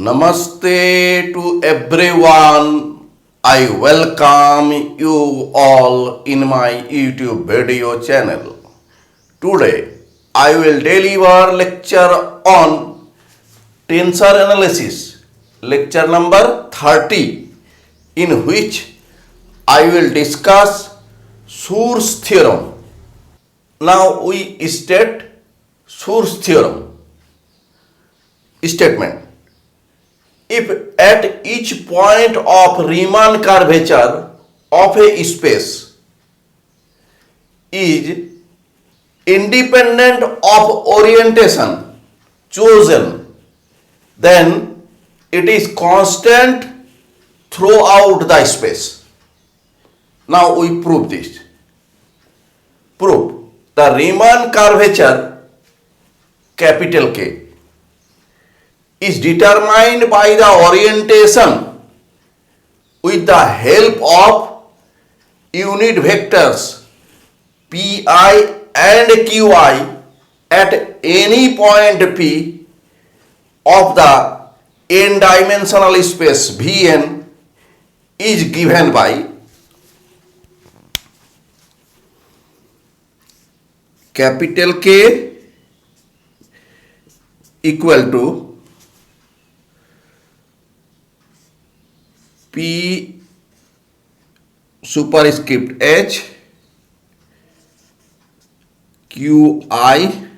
Namaste to everyone. I welcome you all in my YouTube video channel. Today I will deliver lecture on tensor analysis, lecture number 30, in which I will discuss Schur's theorem. Now we state Schur's theorem statement. If at each point of Riemann curvature of a space is independent of orientation chosen, then it is constant throughout the space. Now we prove this. Prove the Riemann curvature capital K is determined by the orientation with the help of unit vectors pi and qi at any point P of the n-dimensional space Vn is given by capital K equal to P superscript H QI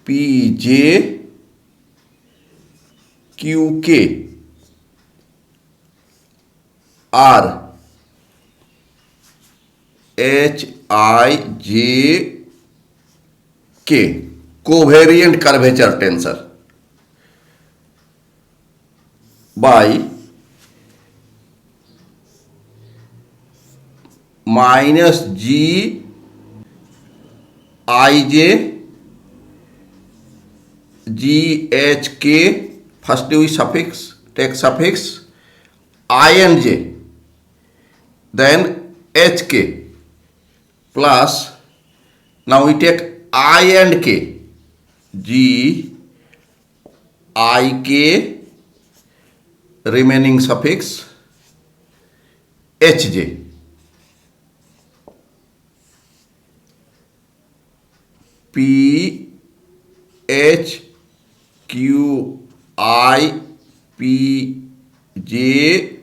PJ QK R HIJ K covariant curvature tensor by minus G IJ GHK, first we take suffix I and J, then HK plus, now we take I and K, G IK, remaining suffix HJ. P H Q I P J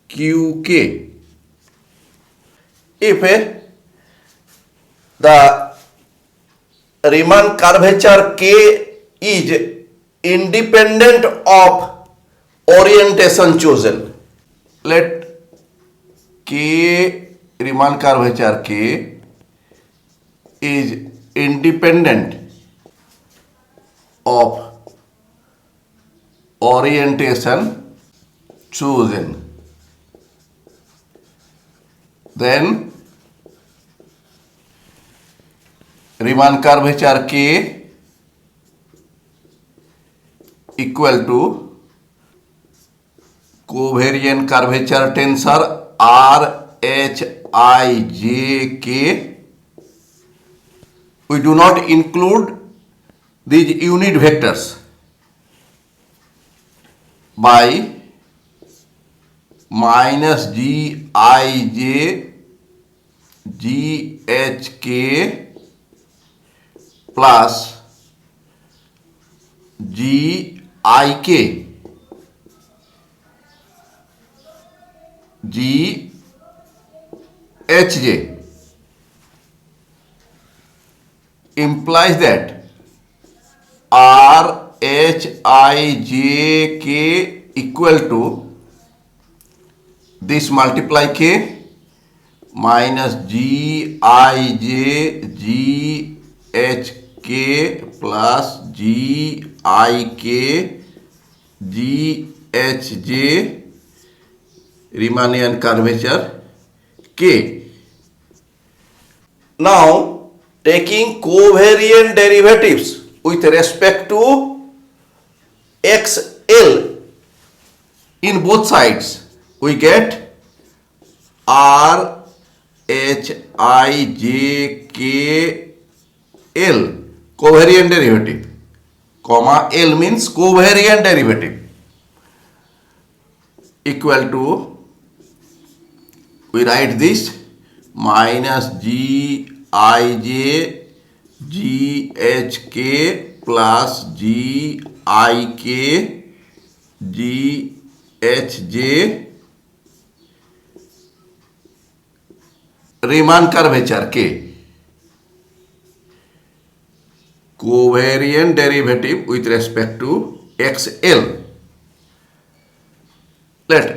Q K. If the Riemann curvature K is independent of orientation chosen, let K Riemann curvature K is independent of orientation chosen, then Riemann curvature K equal to covariant curvature tensor RHIJK. We do not include these unit vectors by minus GIJ GHK plus GIK GHJ implies that RHIJK equal to this multiply K minus GIJ GHK plus GIK GHJ Riemannian curvature K. Now taking covariant derivatives with respect to XL in both sides, we get RHIJKL covariant derivative. comma L means covariant derivative, equal to, we write this, minus Gij GHK plus GIK GHJ Riemann curvature K, covariant derivative with respect to XL.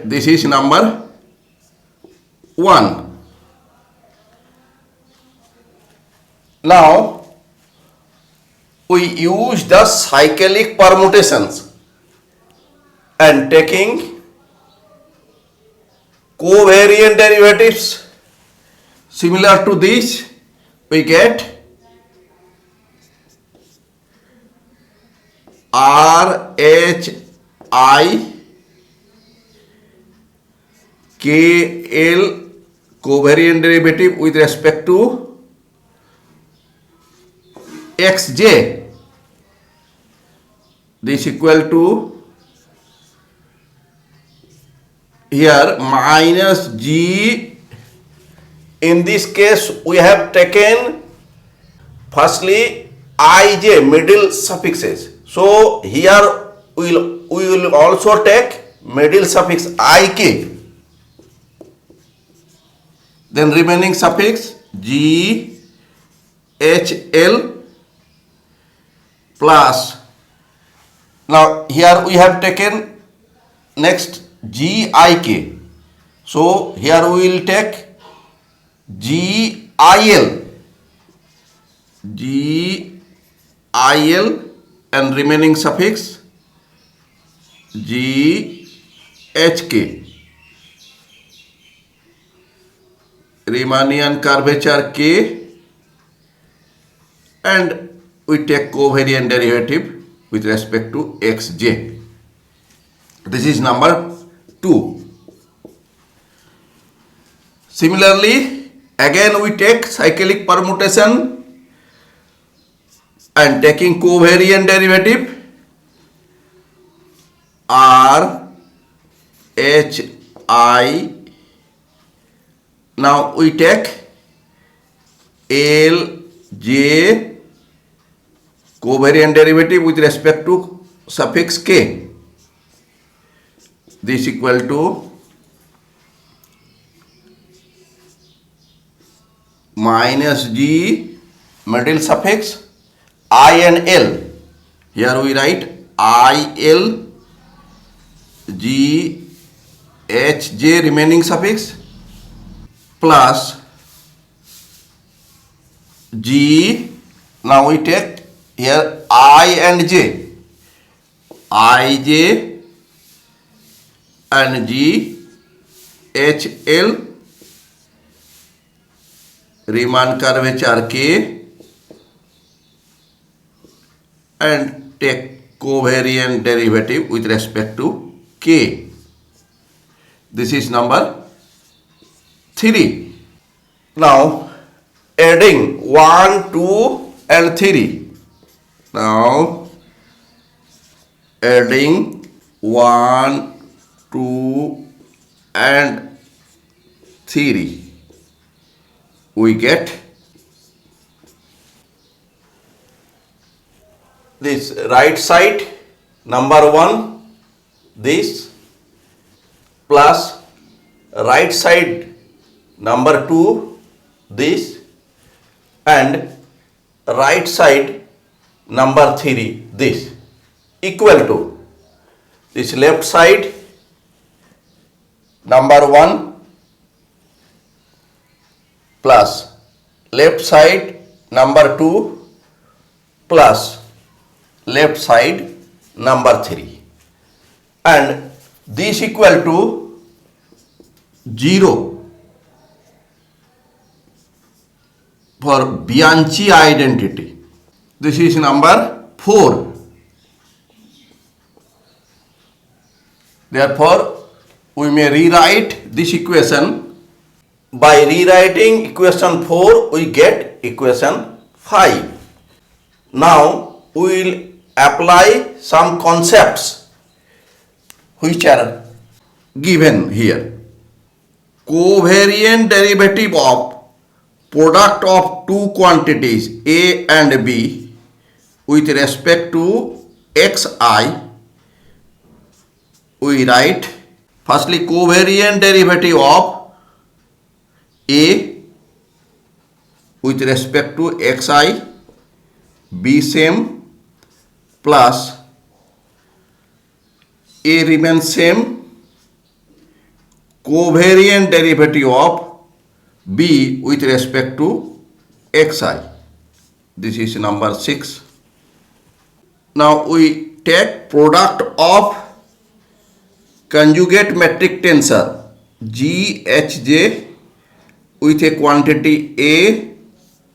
This is number 1. Now we use the cyclic permutations and taking covariant derivatives similar to this, we get RHI KL covariant derivative with respect to XJ. This equal to, here, minus G. In this case we have taken firstly IJ middle suffixes. So here we will also take middle suffix IK. Then remaining suffix GHL plus, now here we have taken next GIK. So here we will take GIL and remaining suffix GHK. Riemannian curvature K, and we take covariant derivative with respect to XJ. This is number 2. Similarly, again we take cyclic permutation and taking covariant derivative RHI. Now we take LJ covariant derivative with respect to suffix K. This equal to minus G middle suffix I and L. Here we write IL GHJ remaining suffix plus G. Now we take here I and J, IJ and GHL Riemann curvature K, and take covariant derivative with respect to K. This is number 3. Now adding 1, 2 and 3. Now adding 1, 2 and 3, we get this right side number 1, this, plus right side number 2, this, and right side number 3, this, equal to this left side number 1 plus left side number 2 plus left side number 3, and this equal to 0 for Bianchi identity. This is number 4. Therefore, we may rewrite this equation. By rewriting equation 4, we get equation 5. Now, we will apply some concepts which are given here. Covariant derivative of product of two quantities A and B with respect to xi, we write firstly covariant derivative of A with respect to xi, B same, plus A remains same, covariant derivative of B with respect to xi. This is number 6. Now we take product of conjugate metric tensor GHJ with a quantity A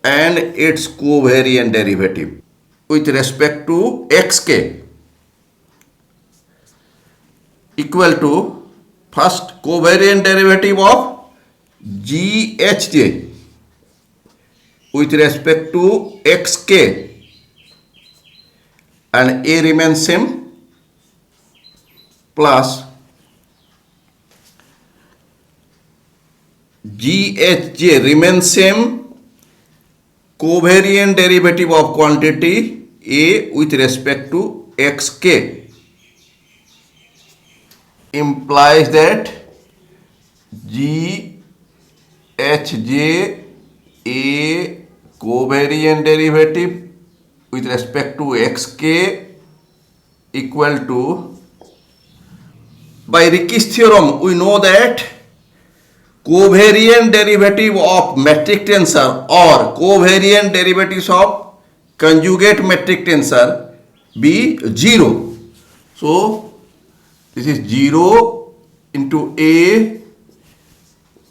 and its covariant derivative with respect to xk equal to first covariant derivative of GHJ with respect to xk and A remains same, plus GHJ remains same, covariant derivative of quantity A with respect to xk implies that GHJ A covariant derivative with respect to xk equal to, by Ricci's theorem we know that covariant derivative of metric tensor or covariant derivatives of conjugate metric tensor be 0. So this is 0 into A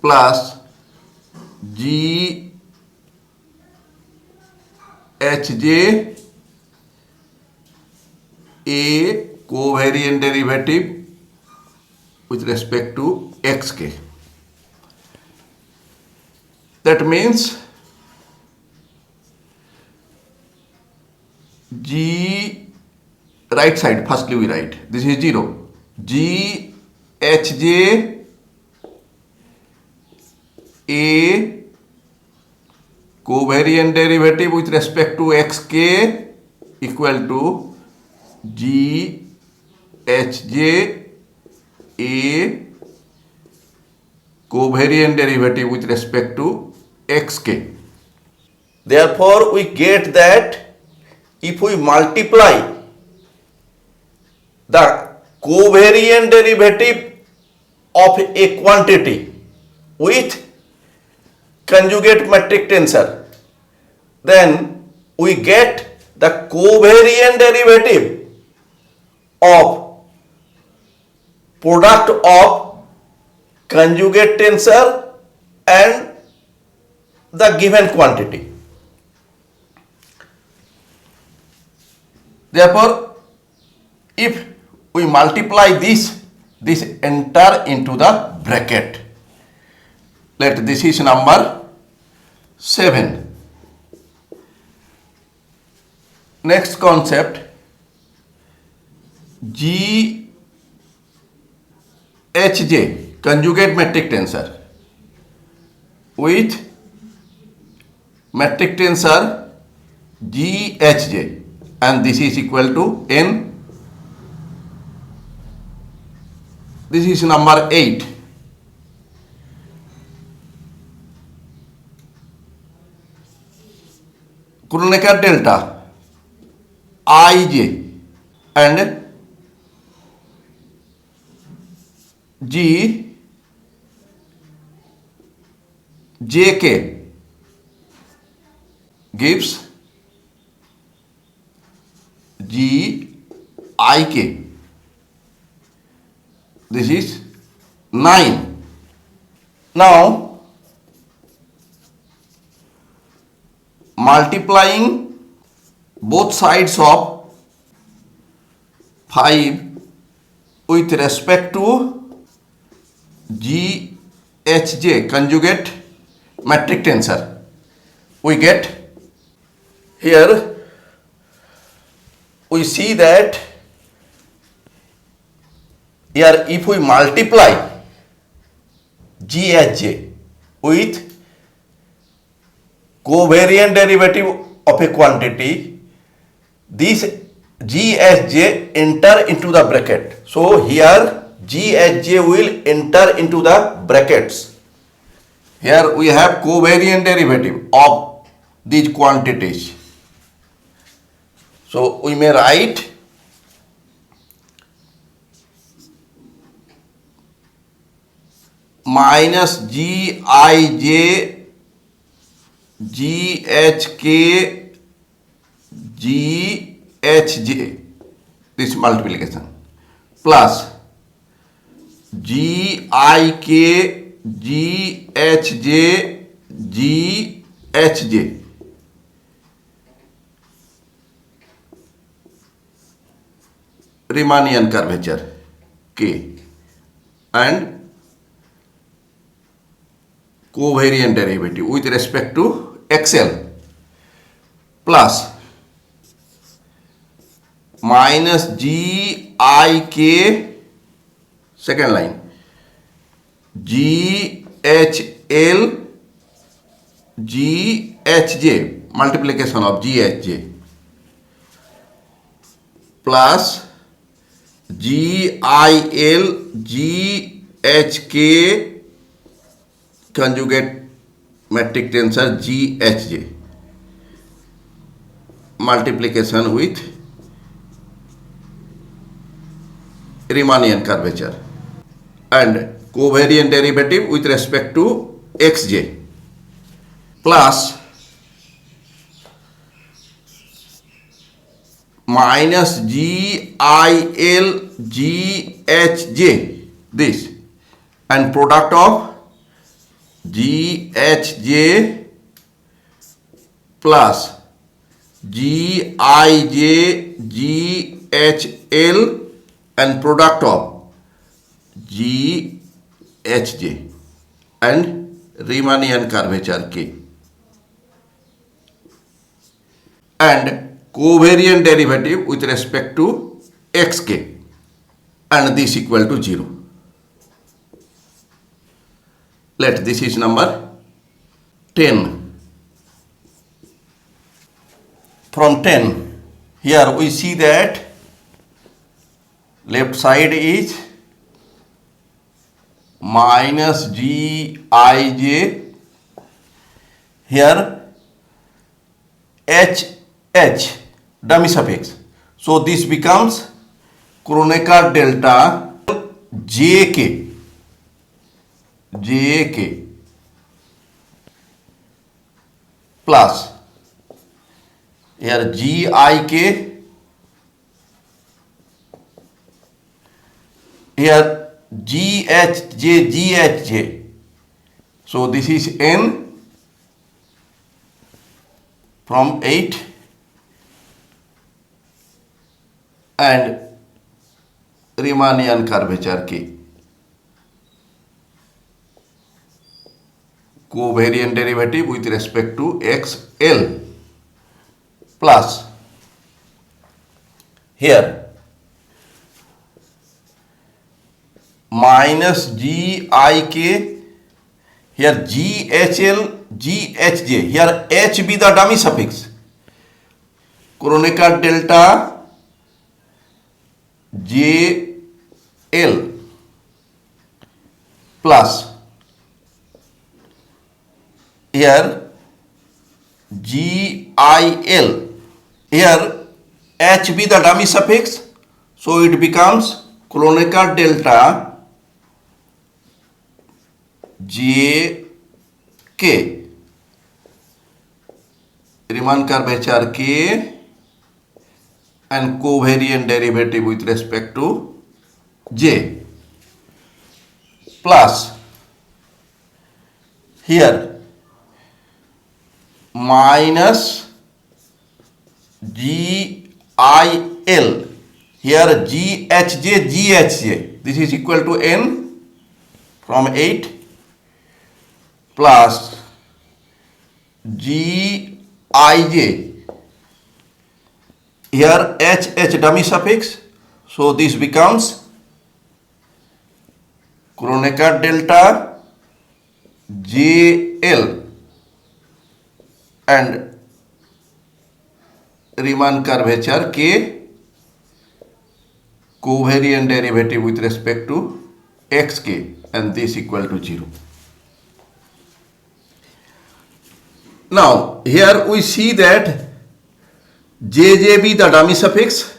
plus GHJ A covariant derivative with respect to xk. That means G, right side firstly we write, this is 0, GHJ A covariant derivative with respect to xk equal to GHJ A covariant derivative with respect to xk. Therefore, we get that if we multiply the covariant derivative of a quantity with conjugate metric tensor, then we get the covariant derivative of product of conjugate tensor and the given quantity. Therefore, if we multiply this enter into the bracket. Let this is number 7. Next concept, GHJ conjugate metric tensor with metric tensor GHJ, and this is equal to n. This is number 8. Kronecker delta Ij and JK gives GIK. This is 9. Now multiplying both sides of 5 with respect to GHJ conjugate metric tensor, we get here we see that here if we multiply G as J with covariant derivative of a quantity, this G as J enter into the bracket. So here G as J will enter into the brackets. Here we have covariant derivative of these quantities. So we may write minus Gij GHK GHJ, this multiplication, plus GIK GHJ GHJ Riemannian curvature K and covariant derivative with respect to XL plus minus GIK, second line, GHL GHJ, multiplication of GHJ, plus GIL GHK conjugate metric tensor GHJ, multiplication with Riemannian curvature and covariant derivative with respect to XJ, plus minus GIL GHJ, this, and product of GHJ plus GIJ GHL and product of GHJ and Riemannian curvature K and covariant derivative with respect to XK, and this equal to 0. Let this is number 10. From 10, here we see that left side is minus Gij, here HH dummy suffix. So this becomes Kronecker delta JK plus here GIK, here GHJ. So this is N from 8 and Riemannian curvature K. Covariant derivative with respect to XL plus here minus GIK, here GHL GHJ, here H be the dummy suffix, Kronecker delta JL plus here GIL, here H be the dummy suffix, so it becomes Kronecker delta JK, Riemann curvature K and covariant derivative with respect to J plus here minus GIL, here GHJ, this is equal to N from 8 plus GIJ here H dummy suffix, so this becomes Kronecker delta JL and Riemann curvature K, covariant derivative with respect to xk, and this equal to 0. Now here we see that JJB the dummy suffix,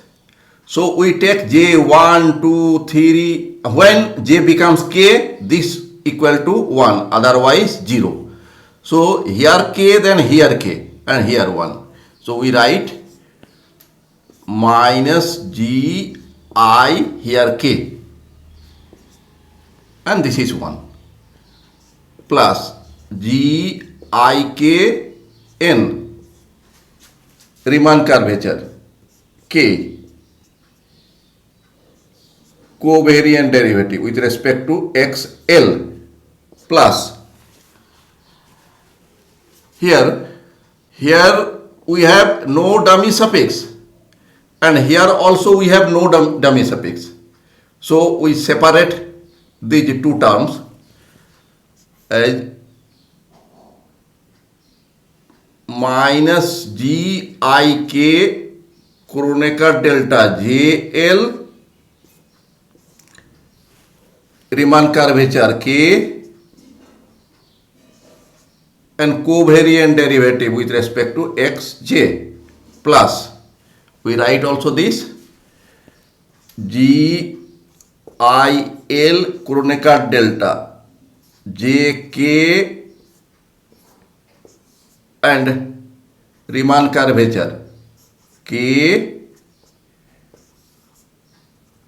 so we take J1, 2, 3, when J becomes K, this equal to 1, otherwise 0. So here K, then here K, and here 1. So we write minus G I here K, and this is 1, plus G I K N, Riemann curvature K, covariant derivative with respect to XL, plus here we have no dummy suffix, and here also we have no dummy suffix. So we separate these two terms as minus G I K Kronecker delta JL Riemann curvature K and covariant derivative with respect to xj, plus we write also this G I L Kronecker delta JK and Riemann curvature K,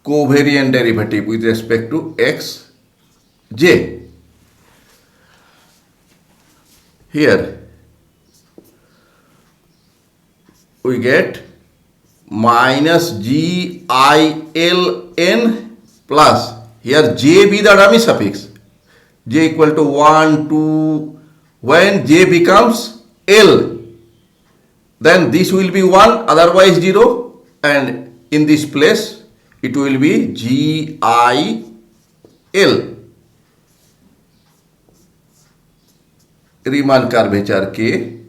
covariant derivative with respect to xj. Here we get minus G I L N plus here J be the dummy suffix, J equal to 1, 2, when J becomes L, then this will be 1, otherwise 0, and in this place it will be G I L Riemann curvature K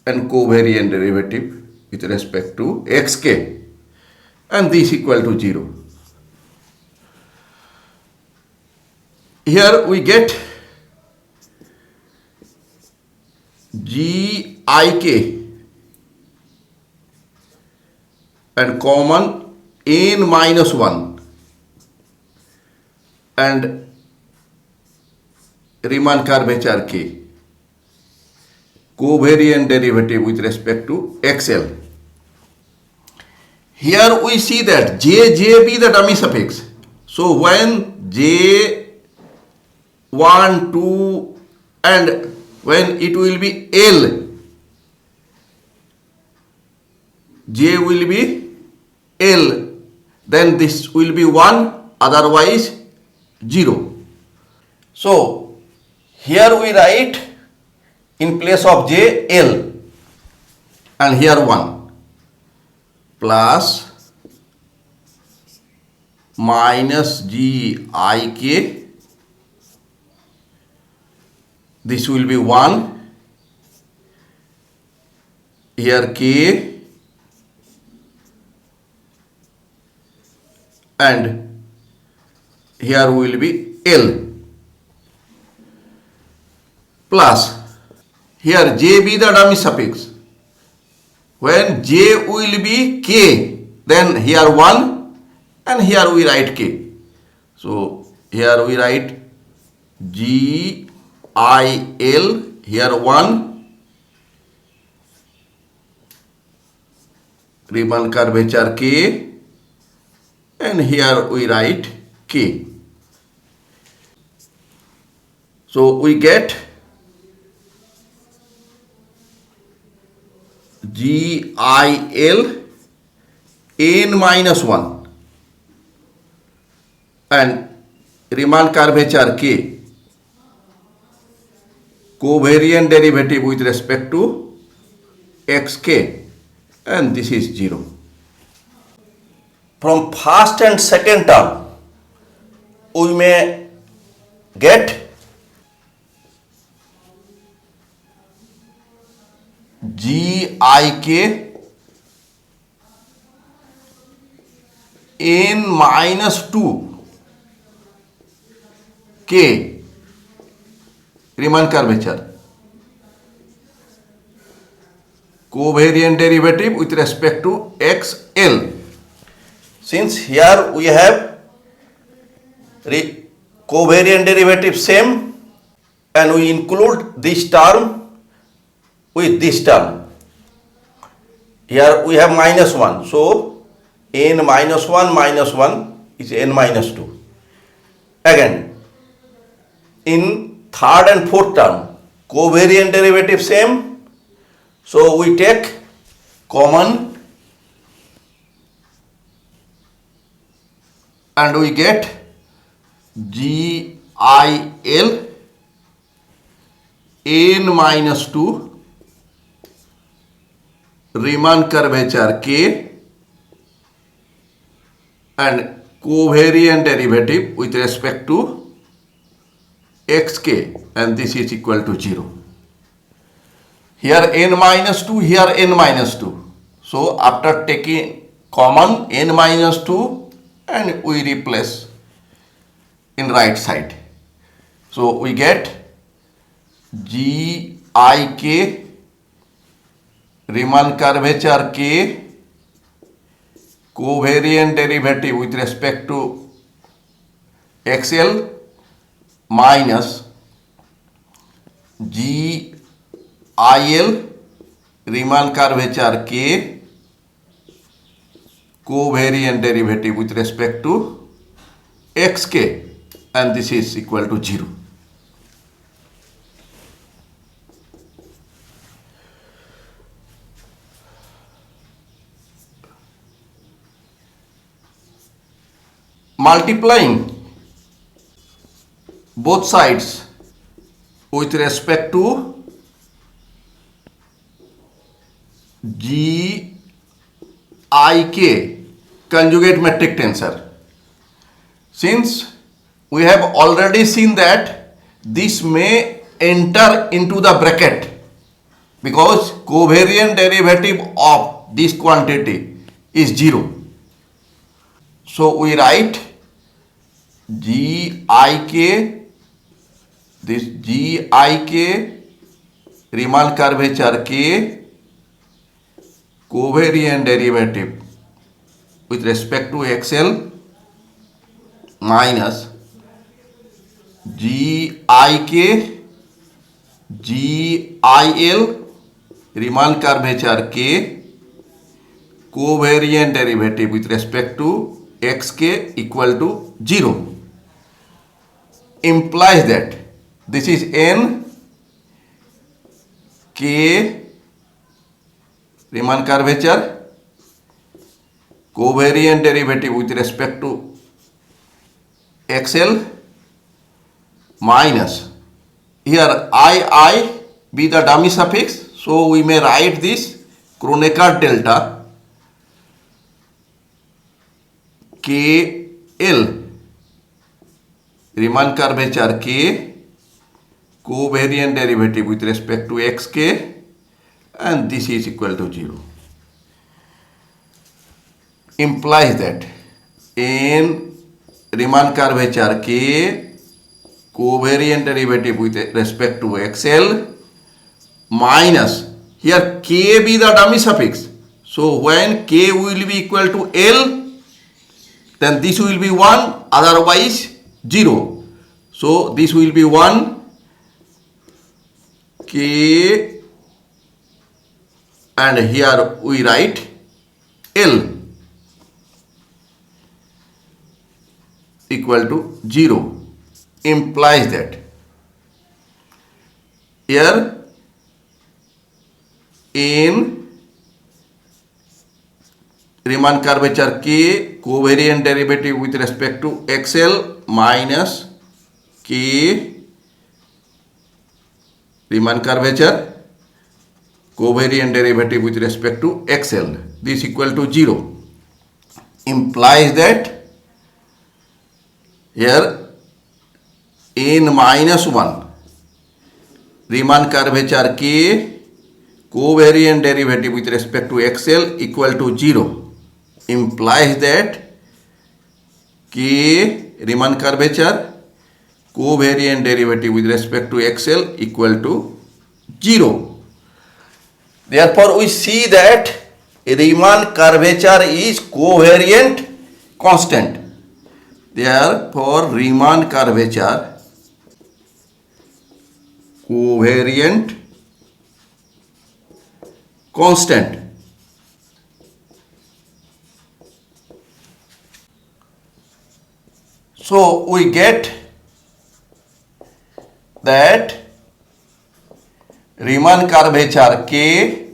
and covariant derivative with respect to xk, and this equal to 0. Here we get G I K and common n minus 1 and Riemann curvature K, covariant derivative with respect to XL. Here we see that J be the dummy suffix. So when J 1, 2 and when it will be L, J will be L, then this will be 1, otherwise 0. So here we write in place of J L and here 1 plus minus G I K, this will be 1, here K and here will be L, plus here J be the dummy suffix, when J will be K, then here 1 and here we write K. So here we write G I L, here 1, Riemann curvature K, and here we write K. So we get G I L n minus 1 and Riemann curvature K, covariant derivative with respect to xk and this is 0. From first and second term, we may get Gik n minus 2 k Riemann curvature, covariant derivative with respect to xl. Since here we have covariant derivative same and we include this term with this term. Here we have minus 1. So n minus 1 is n minus 2. Again, in third and fourth term, covariant derivative same. So we take common and we get GIL n minus 2 Riemann curvature k and covariant derivative with respect to xk, and this is equal to 0. Here n minus 2, here n minus 2. So after taking common n minus 2 and we replace in right side. So we get Gik Riemann curvature k covariant derivative with respect to xl minus GIL Riemann curvature k covariant derivative with respect to xk, and this is equal to 0. Multiplying both sides with respect to Gik conjugate metric tensor. Since we have already seen that this may enter into the bracket because covariant derivative of this quantity is 0. So we write Gik, this Gik Riemann curvature k covariant derivative with respect to xl minus Gik GIL Riemann curvature k covariant derivative with respect to xk equal to 0 implies that this is n k Riemann curvature covariant derivative with respect to xl minus here I be the dummy suffix, so we may write this Kronecker delta KL Riemann curvature k covariant derivative with respect to xk, and this is equal to 0 implies that n Riemann curvature k covariant derivative with respect to xl minus here k be the dummy suffix, so when k will be equal to l then this will be 1, otherwise 0. So this will be 1 k and here we write L equal to 0 implies that here in Riemann curvature k covariant derivative with respect to xl minus k Riemann curvature covariant derivative with respect to XL. This equal to 0 implies that here in minus 1 Riemann curvature K covariant derivative with respect to XL equal to 0 implies that K Riemann curvature covariant derivative with respect to XL equal to 0. Therefore, we see that Riemann curvature is covariant constant. Therefore, Riemann curvature covariant constant. So we get that Riemann curvature K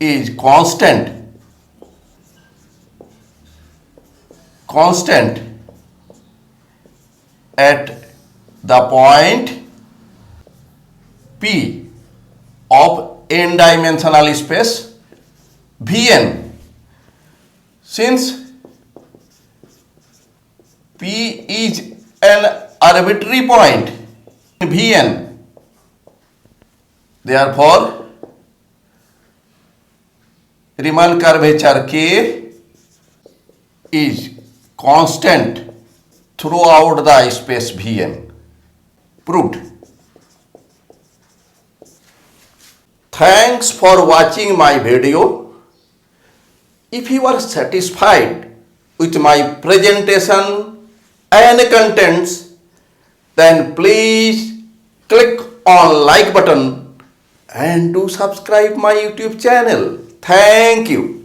is constant at the point P of n-dimensional space Vn. Since P is an arbitrary point in Vn, therefore Riemann curvature K is constant throughout the space Vn. Proved. Thanks for watching my video. If you are satisfied with my presentation and contents, then please click on like button and do subscribe my YouTube channel. Thank you.